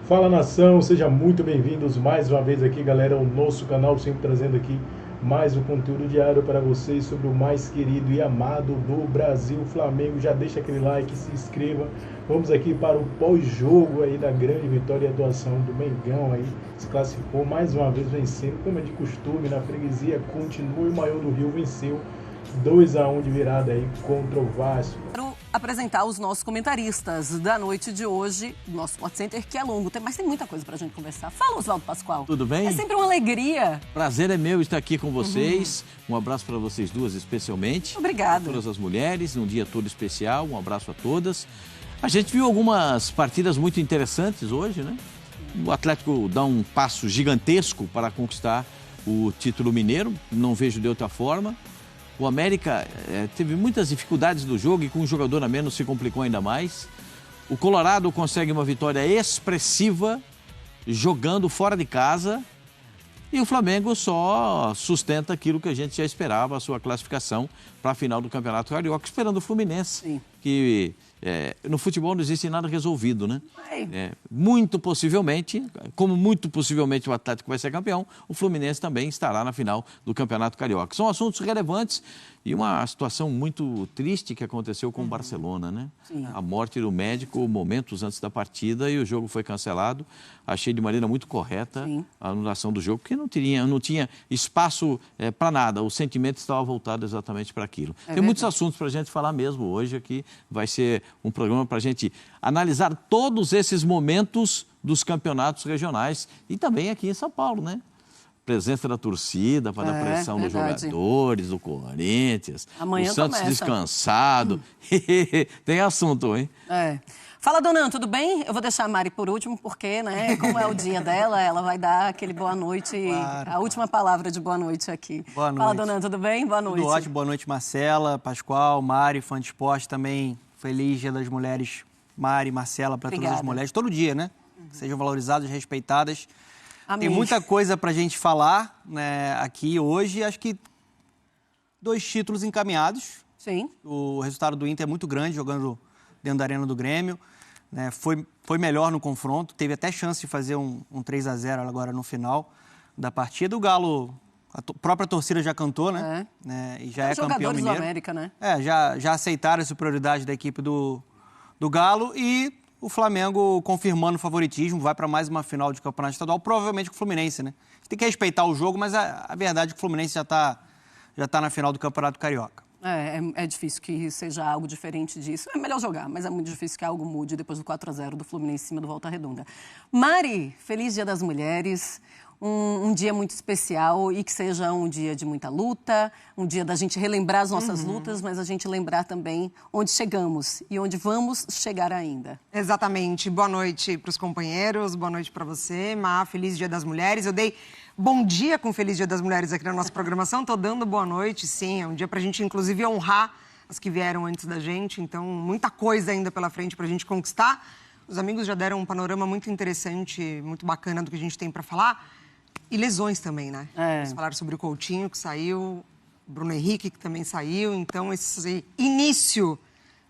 Fala nação, sejam muito bem-vindos mais uma vez aqui, galera, ao nosso canal, sempre trazendo aqui mais um conteúdo diário para vocês sobre o mais querido e amado do Brasil, Flamengo. Já deixa aquele like, se inscreva. Vamos aqui para o pós-jogo aí da grande vitória e atuação do Mengão aí, se classificou mais uma vez vencendo, como é de costume, na freguesia, continua, e o maior do Rio venceu 2-1 de virada aí contra o Vasco. Quero apresentar os nossos comentaristas da noite de hoje, do nosso Sport Center, que é longo, mas tem muita coisa pra gente conversar. Fala, Oswaldo Pascoal. Tudo bem? É sempre uma alegria. Prazer é meu estar aqui com vocês. Um abraço para vocês duas especialmente. Obrigada. Para todas as mulheres, num dia todo especial. Um abraço a todas. A gente viu algumas partidas muito interessantes hoje, né? O Atlético dá um passo gigantesco para conquistar o título mineiro. Não vejo de outra forma. O América teve muitas dificuldades no jogo e com um jogador a menos se complicou ainda mais. O Colorado consegue uma vitória expressiva jogando fora de casa. E o Flamengo só sustenta aquilo que a gente já esperava, a sua classificação para a final do Campeonato Carioca, esperando o Fluminense. Sim. Que no futebol não existe nada resolvido, né? Muito possivelmente, como muito possivelmente o Atlético vai ser campeão, o Fluminense também estará na final do Campeonato Carioca. São assuntos relevantes e uma situação muito triste que aconteceu com o Barcelona, né? Sim. A morte do médico momentos antes da partida e o jogo foi cancelado. Achei de maneira muito correta a anulação do jogo, porque não tinha espaço para nada. O sentimento estava voltado exatamente para aquilo. Tem muitos assuntos para a gente falar mesmo hoje aqui. Vai ser um programa para a gente analisar todos esses momentos dos campeonatos regionais e também aqui em São Paulo, né? Presença da torcida para dar pressão nos jogadores, do Corinthians, amanhã o Santos começa. Descansado. Tem assunto, hein? Fala, Donan, tudo bem? Eu vou deixar a Mari por último, porque, né, como é o dia dela, ela vai dar aquele boa noite, claro. A última palavra de boa noite aqui. Boa noite. Fala, Donan, tudo bem? Boa noite. Tudo ótimo, boa noite, Marcela, Pascoal, Mari, fã de esporte também. Feliz Dia das Mulheres, Mari, Marcela, para todas as mulheres. Todo dia, né? Sejam valorizadas, respeitadas. Amém. Tem muita coisa pra gente falar, né, aqui hoje. Acho que 2 títulos encaminhados. Sim. O resultado do Inter é muito grande, jogando dentro da Arena do Grêmio. Né, foi melhor no confronto. Teve até chance de fazer um 3-0 agora no final da partida. O Galo, a própria torcida já cantou, né? E já é campeão mineiro. Jogadores do América, né? Já aceitaram a superioridade da equipe do Galo e o Flamengo confirmando o favoritismo, vai para mais uma final de campeonato estadual, provavelmente com o Fluminense, né? A gente tem que respeitar o jogo, mas a verdade é que o Fluminense já tá na final do Campeonato Carioca. É difícil que seja algo diferente disso. É melhor jogar, mas é muito difícil que algo mude depois do 4-0 do Fluminense em cima do Volta Redonda. Mari, feliz Dia das Mulheres. Um dia muito especial e que seja um dia de muita luta, um dia da gente relembrar as nossas lutas, mas a gente lembrar também onde chegamos e onde vamos chegar ainda. Exatamente. Boa noite para os companheiros, boa noite para você, Má. Feliz Dia das Mulheres. Eu dei bom dia com Feliz Dia das Mulheres aqui na nossa programação. Estou dando boa noite, sim. É um dia para a gente, inclusive, honrar as que vieram antes da gente. Então, muita coisa ainda pela frente para a gente conquistar. Os amigos já deram um panorama muito interessante, muito bacana do que a gente tem para falar. E lesões também, né? Eles falaram sobre o Coutinho, que saiu, Bruno Henrique, que também saiu. Então, esse início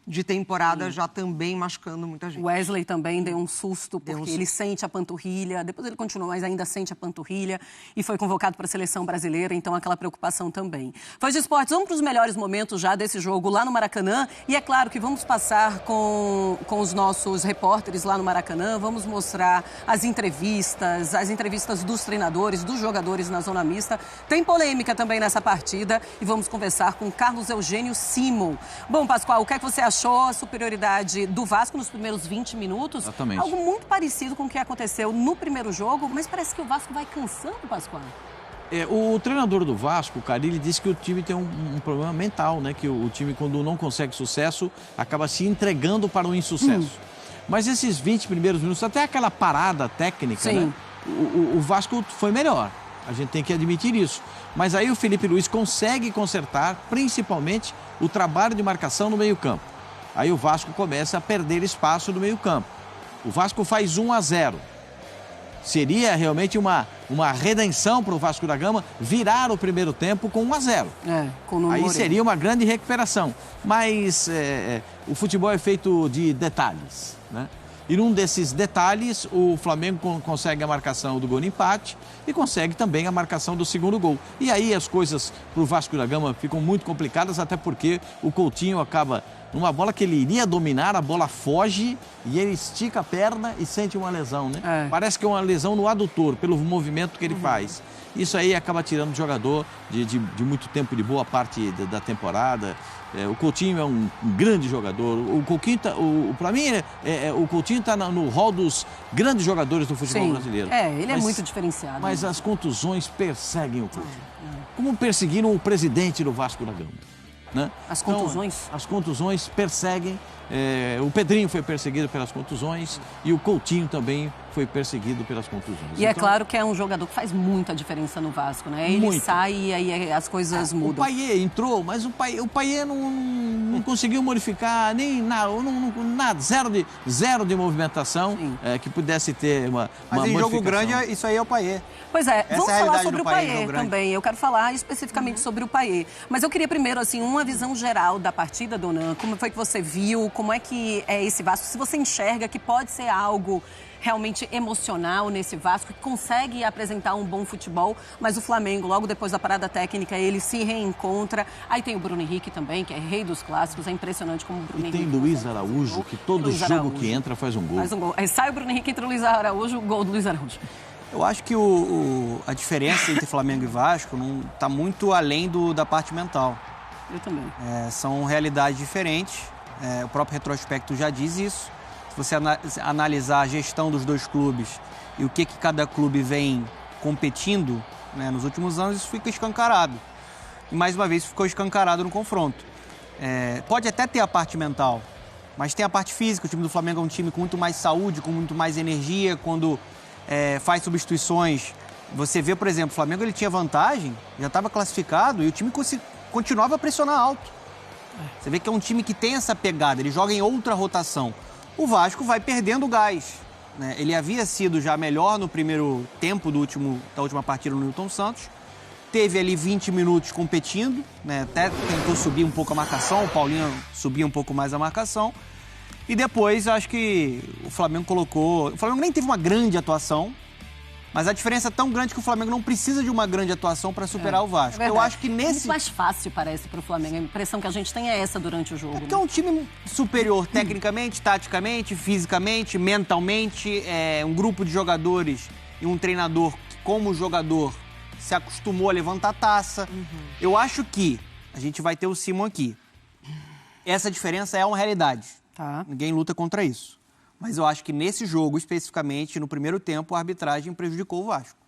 de temporada já também machucando muita gente. Wesley também deu um susto, porque ele sente a panturrilha. Depois ele continua, mas ainda sente a panturrilha. E foi convocado para a seleção brasileira, então aquela preocupação também. Fãs de esportes, vamos para os melhores momentos já desse jogo lá no Maracanã. E é claro que vamos passar com os nossos repórteres lá no Maracanã. Vamos mostrar as entrevistas dos treinadores, dos jogadores na zona mista. Tem polêmica também nessa partida. E vamos conversar com Carlos Eugênio Simon. Bom, Pascoal, o que é que você achou a superioridade do Vasco nos primeiros 20 minutos? Exatamente. Algo muito parecido com o que aconteceu no primeiro jogo, mas parece que o Vasco vai cansando, Pascoal. O treinador do Vasco, o Carille, disse que o time tem um problema mental, né? Que o time, quando não consegue sucesso, acaba se entregando para o insucesso. Mas esses 20 primeiros minutos, até aquela parada técnica, né? O Vasco foi melhor. A gente tem que admitir isso. Mas aí o Felipe Luiz consegue consertar, principalmente, o trabalho de marcação no meio-campo. Aí o Vasco começa a perder espaço no meio-campo. O Vasco faz 1-0. Seria realmente uma redenção para o Vasco da Gama virar o primeiro tempo com 1-0. Aí seria uma grande recuperação. Mas o futebol é feito de detalhes, né? E num desses detalhes, o Flamengo consegue a marcação do gol de empate e consegue também a marcação do segundo gol. E aí as coisas para o Vasco da Gama ficam muito complicadas, até porque o Coutinho acaba numa bola que ele iria dominar, a bola foge e ele estica a perna e sente uma lesão, né? Parece que é uma lesão no adutor, pelo movimento que ele faz. Isso aí acaba tirando o jogador de muito tempo, de boa parte da temporada. O Coutinho é um grande jogador. O Coutinho, para mim, o Coutinho está no hall dos grandes jogadores do futebol brasileiro. Ele é muito diferenciado. Mas as contusões perseguem o Coutinho. Como perseguiram o presidente do Vasco da Gama. Né? As contusões? Então, as contusões perseguem. O Pedrinho foi perseguido pelas contusões e o Coutinho também foi perseguido pelas contusões. E é claro que é um jogador que faz muita diferença no Vasco, né? Ele sai e aí as coisas mudam. O Payet entrou, mas o Payet não conseguiu modificar nem nada, zero de movimentação que pudesse ter uma Mas em jogo grande, isso aí é o Payet. Pois é, vamos falar sobre o Payet também. Eu quero falar especificamente sobre o Payet. Mas eu queria primeiro, assim, uma visão geral da partida, Donan. Como foi que você viu? Como é que é esse Vasco? Se você enxerga que pode ser algo realmente emocional nesse Vasco, que consegue apresentar um bom futebol, mas o Flamengo, logo depois da parada técnica, ele se reencontra. Aí tem o Bruno Henrique também, que é rei dos clássicos, é impressionante como o Bruno Henrique... E tem Luiz Araújo, que todo jogo que entra faz um gol. Faz um gol. Aí sai o Bruno Henrique, entra o Luiz Araújo, o gol do Luiz Araújo. Eu acho que a diferença entre Flamengo e Vasco não está muito além da parte mental. Eu também. São realidades diferentes. O próprio retrospecto já diz isso. Se você analisar a gestão dos dois clubes e o que cada clube vem competindo, né, nos últimos anos, isso fica escancarado. E mais uma vez ficou escancarado no confronto. Pode até ter a parte mental, mas tem a parte física. O time do Flamengo é um time com muito mais saúde, com muito mais energia. Quando faz substituições, você vê, por exemplo, o Flamengo ele tinha vantagem, já estava classificado e o time continuava a pressionar alto. Você vê que é um time que tem essa pegada, ele joga em outra rotação. O Vasco vai perdendo gás, né? Ele havia sido já melhor no primeiro tempo da última partida no Newton Santos. Teve ali 20 minutos competindo, né? Até tentou subir um pouco a marcação, o Paulinho subia um pouco mais a marcação. E depois, acho que o Flamengo O Flamengo nem teve uma grande atuação, mas a diferença é tão grande que o Flamengo não precisa de uma grande atuação para superar o Vasco. Eu acho que É muito mais fácil, parece, para o Flamengo. A impressão que a gente tem é essa durante o jogo. Porque é um time superior tecnicamente, taticamente, fisicamente, mentalmente. É um grupo de jogadores e um treinador que, como jogador, se acostumou a levantar a taça. Eu acho que a gente vai ter o Simon aqui. Essa diferença é uma realidade. Ninguém luta contra isso. Mas eu acho que nesse jogo, especificamente, no primeiro tempo, a arbitragem prejudicou o Vasco.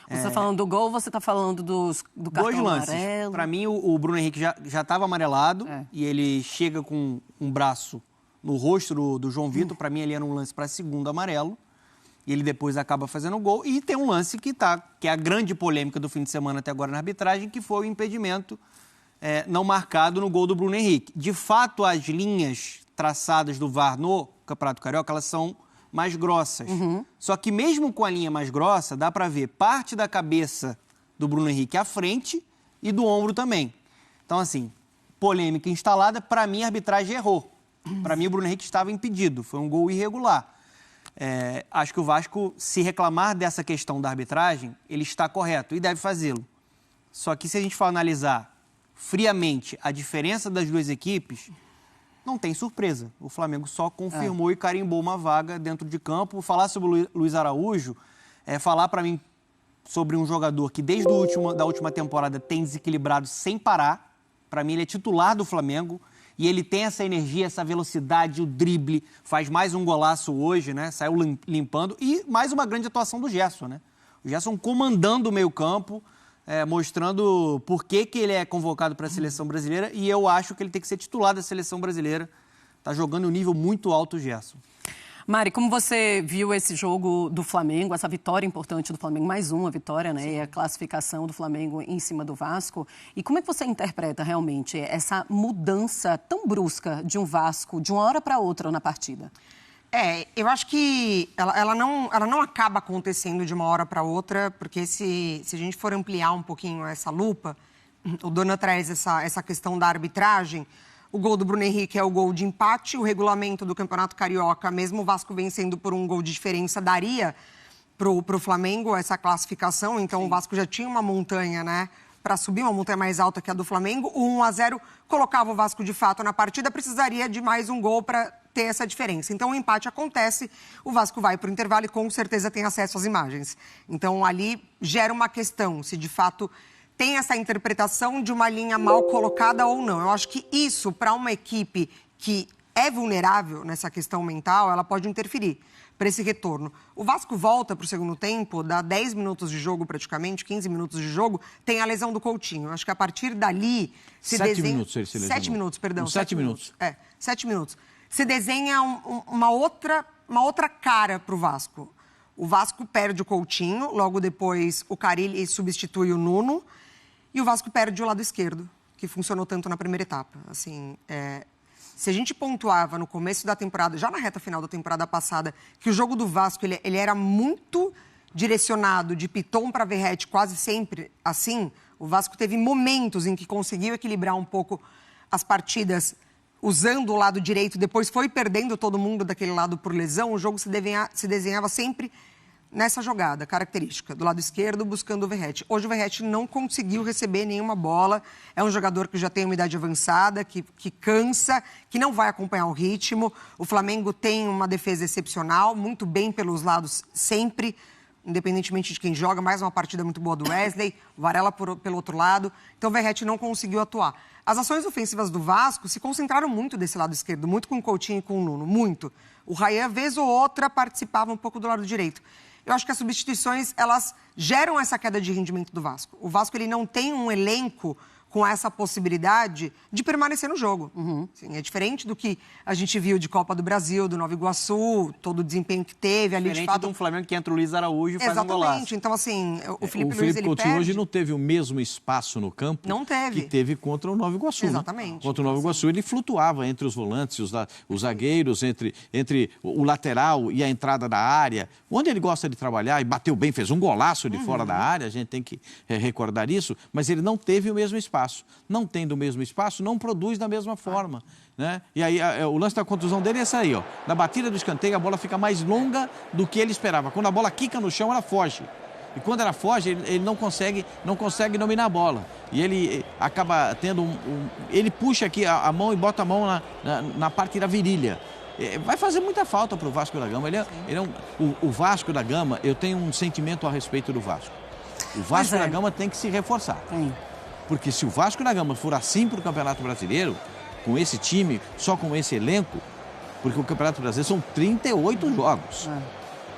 Você está falando do gol ou você está falando do cartão amarelo? Para mim, o Bruno Henrique já estava amarelado e ele chega com um braço no rosto do João Vitor. Para mim, ele era um lance para segundo amarelo. E ele depois acaba fazendo o gol. E tem um lance que é a grande polêmica do fim de semana até agora na arbitragem, que foi o impedimento não marcado no gol do Bruno Henrique. De fato, as linhas traçadas do VAR no Campeonato Carioca, elas são mais grossas. Só que mesmo com a linha mais grossa, dá para ver parte da cabeça do Bruno Henrique à frente e do ombro também. Então, assim, polêmica instalada, para mim a arbitragem errou. Para mim o Bruno Henrique estava impedido, foi um gol irregular. Acho que o Vasco, se reclamar dessa questão da arbitragem, ele está correto e deve fazê-lo. Só que se a gente for analisar friamente a diferença das duas equipes, não tem surpresa. O Flamengo só confirmou e carimbou uma vaga dentro de campo. Falar sobre o Luiz Araújo é falar para mim sobre um jogador que desde da última temporada tem desequilibrado sem parar. Para mim ele é titular do Flamengo e ele tem essa energia, essa velocidade, o drible. Faz mais um golaço hoje, né? Saiu limpando. E mais uma grande atuação do Gerson, né? O Gerson comandando o meio-campo, mostrando por que ele é convocado para a seleção brasileira, e eu acho que ele tem que ser titular da seleção brasileira. Está jogando um nível muito alto o Gerson. Mari, como você viu esse jogo do Flamengo, essa vitória importante do Flamengo, mais uma vitória, né? E a classificação do Flamengo em cima do Vasco. E como é que você interpreta realmente essa mudança tão brusca de um Vasco de uma hora para outra na partida? Eu acho que ela não acaba acontecendo de uma hora para outra, porque se a gente for ampliar um pouquinho essa lupa, o Dona traz essa questão da arbitragem. O gol do Bruno Henrique é o gol de empate. O regulamento do Campeonato Carioca, mesmo o Vasco vencendo por um gol de diferença, daria pro Flamengo essa classificação. Então, o Vasco já tinha uma montanha, né, para subir, uma montanha mais alta que a do Flamengo. O 1-0 colocava o Vasco, de fato, na partida. Precisaria de mais um gol para ter essa diferença. Então, o empate acontece, o Vasco vai para o intervalo e, com certeza, tem acesso às imagens. Então, ali gera uma questão, se de fato tem essa interpretação de uma linha mal colocada ou não. Eu acho que isso, para uma equipe que é vulnerável nessa questão mental, ela pode interferir para esse retorno. O Vasco volta para o segundo tempo, dá 10 minutos de jogo praticamente, 15 minutos de jogo, tem a lesão do Coutinho. Eu acho que a partir dali se 7 minutos ele se lesionou. 7 minutos, perdão. 7 minutos. 7 minutos. Se desenha uma outra cara para o Vasco. O Vasco perde o Coutinho, logo depois o Carille substitui o Nuno, e o Vasco perde o lado esquerdo, que funcionou tanto na primeira etapa. Assim, se a gente pontuava no começo da temporada, já na reta final da temporada passada, que o jogo do Vasco ele era muito direcionado de Piton para Verratti, quase sempre assim, o Vasco teve momentos em que conseguiu equilibrar um pouco as partidas usando o lado direito, depois foi perdendo todo mundo daquele lado por lesão. O jogo se desenhava sempre nessa jogada característica, do lado esquerdo, buscando o Verratti. Hoje o Verratti não conseguiu receber nenhuma bola. É um jogador que já tem uma idade avançada, que cansa, que não vai acompanhar o ritmo. O Flamengo tem uma defesa excepcional, muito bem pelos lados sempre, independentemente de quem joga. Mais uma partida muito boa do Wesley, o Varela pelo outro lado. Então o Verratti não conseguiu atuar. As ações ofensivas do Vasco se concentraram muito desse lado esquerdo, muito com o Coutinho e com o Nuno, muito. O Rayan, vez ou outra, participava um pouco do lado direito. Eu acho que as substituições, elas geram essa queda de rendimento do Vasco. O Vasco, ele não tem um elenco com essa possibilidade de permanecer no jogo. Assim, é diferente do que a gente viu de Copa do Brasil, do Nova Iguaçu, todo o desempenho que teve ali, diferente de fato. de um Flamengo que entra o Luiz Araújo e faz um golaço. Exatamente. Então, assim, o Felipe Luiz, ele Coutinho perde. hoje não teve o mesmo espaço no campo Não teve. que teve contra o Nova Iguaçu. Exatamente. Né? Contra o Nova Iguaçu, ele flutuava entre os volantes, os zagueiros, entre o lateral e a entrada da área, onde ele gosta de trabalhar, e bateu bem, fez um golaço de fora da área, a gente tem que recordar isso, mas ele não teve o mesmo espaço. Não tem do mesmo espaço, não produz da mesma forma. Né? E aí o lance da contusão dele é essa aí, ó. Na batida do escanteio, a bola fica mais longa do que ele esperava. Quando a bola quica no chão, ela foge. E quando ela foge, ele não consegue dominar a bola. E ele acaba tendo ele puxa aqui a mão e bota a mão na parte da virilha. Vai fazer muita falta para o Vasco da Gama. O Vasco da Gama, eu tenho um sentimento a respeito do Vasco. O Vasco da Gama tem que se reforçar. Porque se o Vasco da Gama for assim para o Campeonato Brasileiro, com esse time, só com esse elenco, porque o Campeonato Brasileiro são 38 jogos.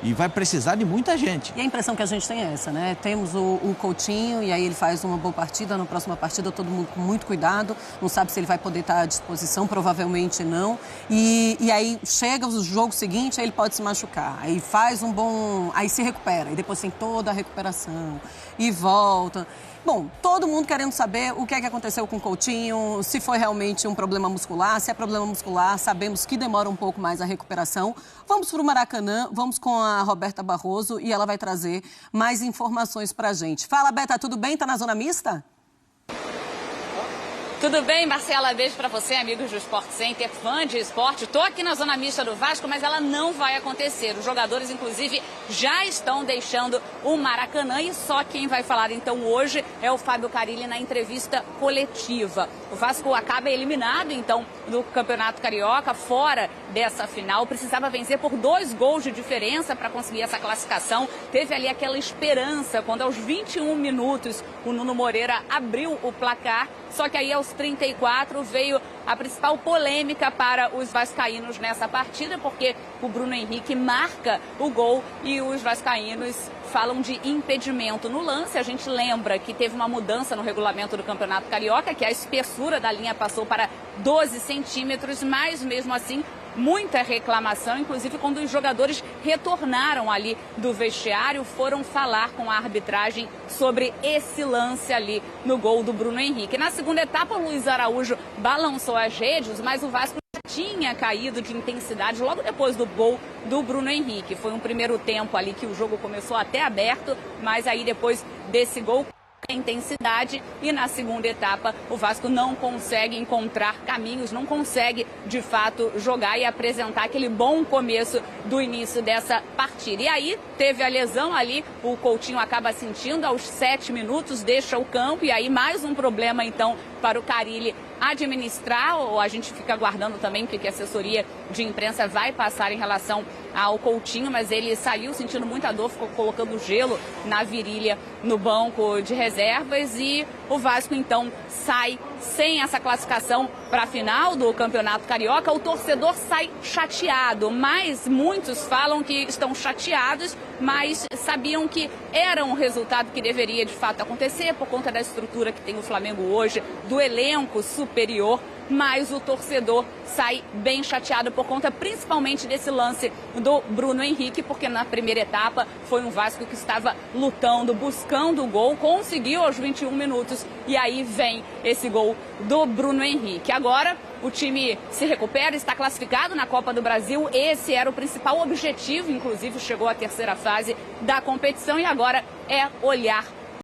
E vai precisar de muita gente. E a impressão que a gente tem é essa, né? Temos o Coutinho, e aí ele faz uma boa partida. Na próxima partida, todo mundo com muito cuidado. Não sabe se ele vai poder estar à disposição, provavelmente não. E aí chega o jogo seguinte, aí ele pode se machucar. Aí faz aí se recupera. E depois tem toda a recuperação. E volta. Bom, todo mundo querendo saber o que é que aconteceu com o Coutinho, se foi realmente um problema muscular. Se é problema muscular, sabemos que demora um pouco mais a recuperação. Vamos para o Maracanã, vamos com a Roberta Barroso e ela vai trazer mais informações para a gente. Fala, Beta, tudo bem? Tá na zona mista? Tudo bem, Marcela? Beijo pra você, amigos do Sport Center, fã de esporte. Tô aqui na zona mista do Vasco, mas ela não vai acontecer. Os jogadores, inclusive, já estão deixando o Maracanã e só quem vai falar, então, hoje é o Fábio Carille na entrevista coletiva. O Vasco acaba eliminado, então, do Campeonato Carioca, fora dessa final. Precisava vencer por 2 gols de diferença para conseguir essa classificação. Teve ali aquela esperança, quando aos 21 minutos o Nuno Moreira abriu o placar. Só que aí aos 34 veio a principal polêmica para os vascaínos nessa partida, porque o Bruno Henrique marca o gol e os vascaínos falam de impedimento no lance. A gente lembra que teve uma mudança no regulamento do Campeonato Carioca, que a espessura da linha passou para 12 centímetros, mas mesmo assim muita reclamação, inclusive quando os jogadores retornaram ali do vestiário, foram falar com a arbitragem sobre esse lance ali no gol do Bruno Henrique. Na segunda etapa, o Luiz Araújo balançou as redes, mas o Vasco tinha caído de intensidade logo depois do gol do Bruno Henrique. Foi um primeiro tempo ali que o jogo começou até aberto, mas aí depois desse gol intensidade, e na segunda etapa o Vasco não consegue encontrar caminhos, não consegue de fato jogar e apresentar aquele bom começo do início dessa partida. E aí teve a lesão ali, o Coutinho acaba sentindo aos 7 minutos, deixa o campo, e aí mais um problema então para o Carille administrar, ou a gente fica aguardando também o que a assessoria de imprensa vai passar em relação ao Coutinho, mas ele saiu sentindo muita dor, ficou colocando gelo na virilha no banco de reservas, e o Vasco então sai sem essa classificação para a final do Campeonato Carioca. O torcedor sai chateado, mas muitos falam que estão chateados, mas sabiam que era um resultado que deveria de fato acontecer por conta da estrutura que tem o Flamengo hoje, do elenco superior. Mas o torcedor sai bem chateado por conta principalmente desse lance do Bruno Henrique, porque na primeira etapa foi um Vasco que estava lutando, buscando o gol, conseguiu aos 21 minutos, e aí vem esse gol do Bruno Henrique. Agora o time se recupera, está classificado na Copa do Brasil, esse era o principal objetivo, inclusive chegou à terceira fase da competição, e agora é olhar